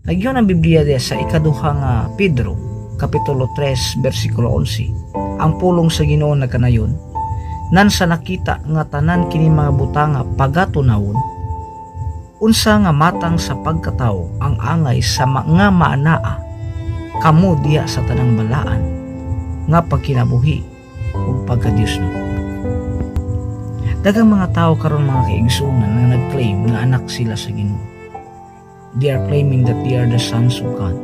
Nagyon ang Biblia diya sa ikaduha nga Pedro, Kapitulo 3, versikulo 11. Ang pulong sa Ginoo na kanayon, nan sa nakita nga tanan kini mga butanga pagatunawon, unsa nga matang sa pagkatao ang angay sa mga maanaa, kamo diya sa tanang balaan, nga pagkinabuhi ug pagkadiyosno. Daghang mga tao karon mga kaigsuonan nga nag-claim nga anak sila sa Ginoo. They are claiming that they are the sons of God.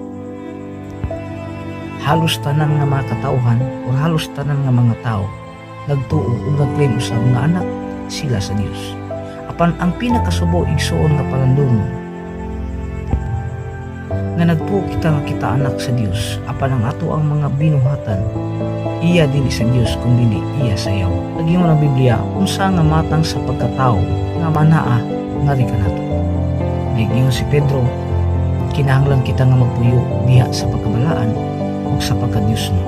Halos tanan nga mga katauhan o halos tanan nga mga tao nagtuo ug nag-claim usab nga anak sila sa Dios. Apan ang pinakasubo igsuon nga palandungon nga nagtuo kita anak sa Dios, apan ang ato ang mga binuhatan iya dili sa Dios kun dili iya sa yawa. Nagingon ang Biblia unsa nga matang sa pagkatao nga manaa nga ri kanato. Nagingon si Pedro, kinahanglan kita nga magpuyo diha sa pagkabalaan ug sa pagkadiyosno.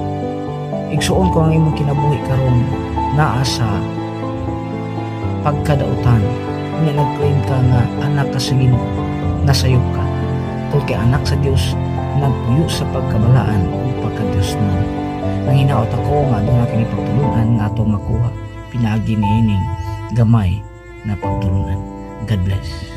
Igsuon ko ang imong kinabuhi karon naa sa pagkadautan. Nga nag-claim ka nga anak ka sa Ginoo, nasayop ka. Tungkol kay anak sa Dios, nagpuyo sa pagkabalaan ug pagkadiyosno. Nang hinaot ako nga doon na kini pagtulunan nga atong makuha pinagi niining gamay na pagtulunan. God bless.